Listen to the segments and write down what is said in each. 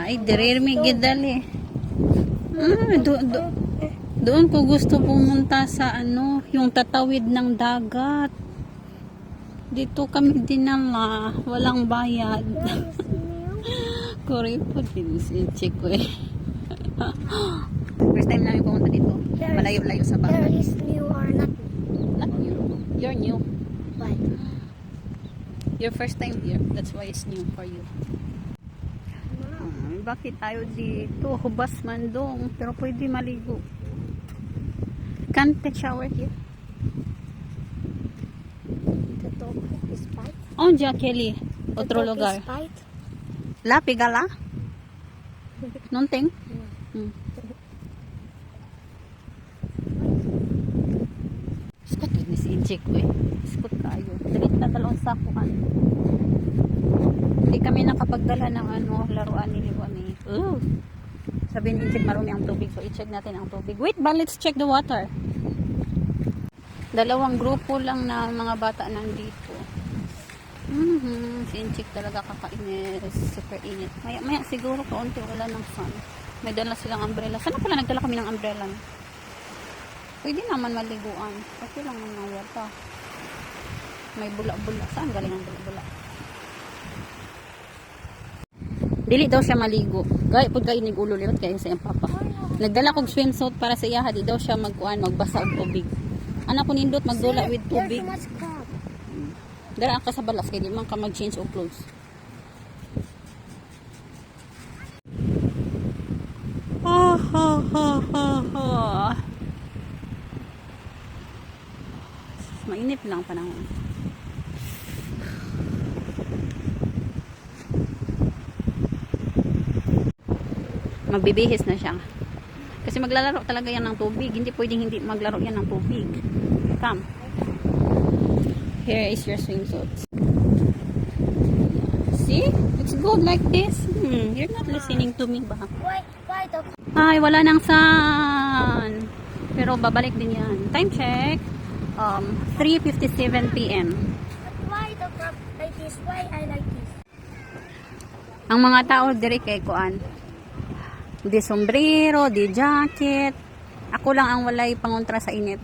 Ay, dirirmi gidali. Doon ko gusto pumunta sa ano, yung tatawid ng dagat. Dito kami dinala, walang bayad. Kore po din si Chico eh. First time namin pumunta dito. Malayo-layo sa bahay. There is new or not? Not new. You're new. But Your first time here. That's why it's new for you. Bakit tayo dito? Hubas man dong. Pero pwede maligo. Can't take shower here. the dog is bite. Oh, Jack Kelly. Otro The dog lugar. is bite. La Pigala? Nonting? Skot ni si Chico eh. Skot kayo. Dalit na dalawang sakuan. Hindi kami nakapagdala ng ano, laruan ni Liwani. Sabi ni Chico marumi ang tubig. So i-check natin ang tubig. Wait, but let's check the water. Dalawang grupo lang na mga bata nandito. Si Inchik talaga kakainis. Super init. Maya siguro kaunti wala ng sun. May dala silang umbrella. Sana pala nagdala kami ng umbrella. Pwede naman maliguan. Okay lang naman wata. May bula-bula. Saan galing ang bula-bula? Dili daw siya maligo. Gaya po kayo nigulo liwat kayo sa iyang papa. Nagdala kong swimsuit para sa iya. Di daw siya magbasa og tubig. Anak ko nindot magdula with tubig. There's so much crab. Dara ka sa balas kay di man ka mag-change og clothes. Mainit lang ang panahon. Magbibihis na siya. Kasi maglalaro talaga yan ng tubig. Hindi pwedeng hindi maglaro yan ng tubig. Come. Here is your swimsuit. See? It's good like this. You're not listening to me ba? Why the Ay, wala nang sun. Pero babalik din yan. Time check. 3:57 p.m. why the crab like this? Why I like this? Ang mga tao dire kay kuan. Di sombrero, di jacket. Ako lang ang walay pangontra sa init.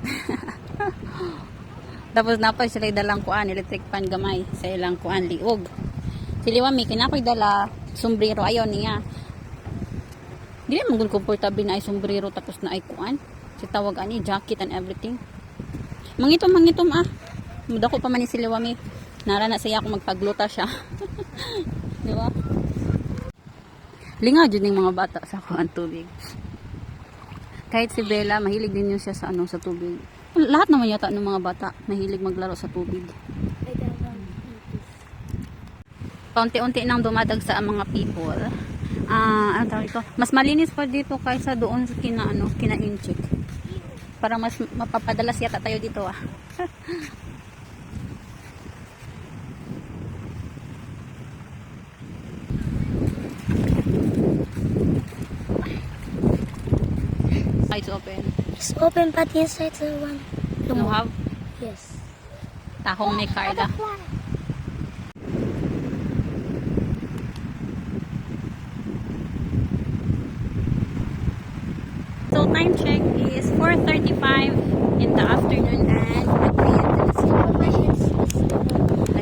Tapos napay sila dalang kuan, electric fan gamay sa ilang kuan liog. Si Liwami kinapoy dala sombrero ayaw niya. Dili man gud komportable na ay sombrero tapos na ay kuan. Si tawag ani jacket and everything. Mangitom ah. Mudako pa man ni si Liwami. Nara na siya ako magpagluta siya. Di ba? Lingaw jud ning mga bata sa kuan tubig. Kahit si Bella mahilig din yun siya sa ano sa tubig. Lahat naman yata ng mga bata mahilig maglaro sa tubig. I don't want to eat this. Paunti-unti nang dumadag sa mga people. Ano tawag ito? Mas malinis pa dito kaysa doon sa kina Inchik. Para mas mapapadalas yata tayo dito ah. It's open. It's open, but inside the one. You have Yes. tahong may karga. So time check is 4:35 in the afternoon and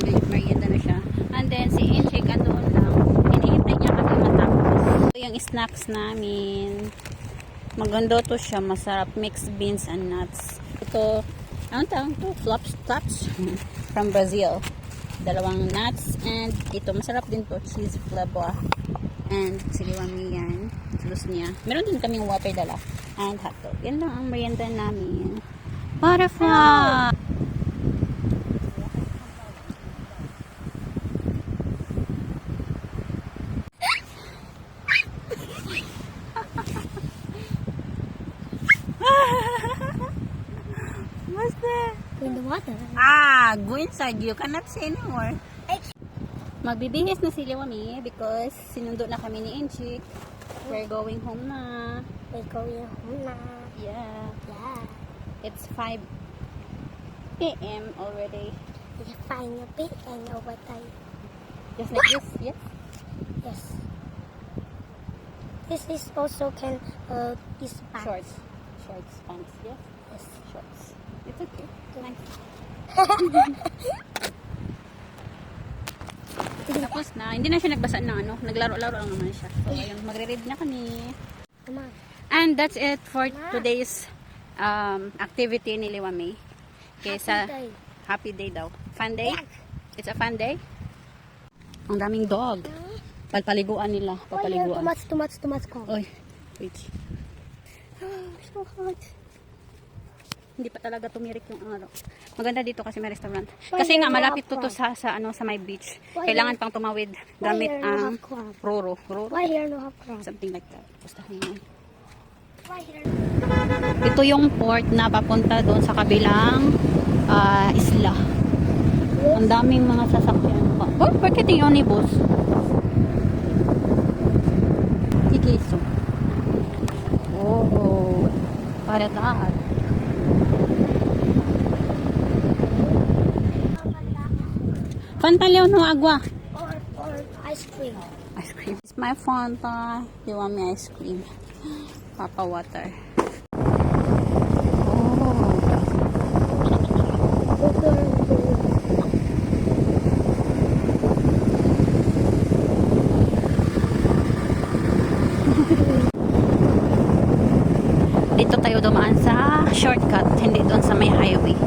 nag-merienda na siya. And then si Inchik andun lang. Hinihintay niya kami matapos. Ito yung snacks namin. Maganda to siya, masarap, mixed beans and nuts. Ito, ano tawag to? Flops from Brazil. Dalawang nuts and ito, masarap din to, cheese flavor. And siliwami yan, juice niya. Meron din kaming water dala and hotdog. Yan lang ang merienda namin. Butterfly! What's that? In the water. Go inside. You cannot see anymore. Magbibihis na si Liwami because sinundo na kami ni Inchik. We're going home na. We're going home now. Yeah. Yeah. It's 5 p.m. already. We find a pig and over time. Just like this. Yes. Yes. This is also can is pants. Shorts. Shorts, pants. Yes. Yes. Shorts. It's okay. Nice. Tapos na. Hindi na siya nagbasa ng ano. Naglaro-laro lang naman siya. So, ayun. Magre-read na kami. Come on. And that's it for today's activity ni Liwa May. Okay, Happy day. Happy day daw. Fun day? Yeah. It's a fun day? Ang daming dog. Palpaliguan nila. Oh, yeah, too Papaliguan. much cold. Oy, wait. So hot. Hindi pa talaga tumirik yung araw. Maganda dito kasi may restaurant. Why Kasi nga here no malapit to crab? sa may beach. Why Kailangan pang tumawid gamit here no ang have crab? roro. Roro? Why here no have crab? Something like that. Basta yun. Why here? Ito yung port na papunta doon sa kabilang isla. Ang daming mga sasakyan pa. Oh, bakit yung omnibus? Kikiso. Oh, para lahat. Fanta Leon no agua. Or ice cream. Ice cream. It's my Fanta. You want me ice cream? Papa water. Dito tayo dumaan sa shortcut, hindi doon sa may highway.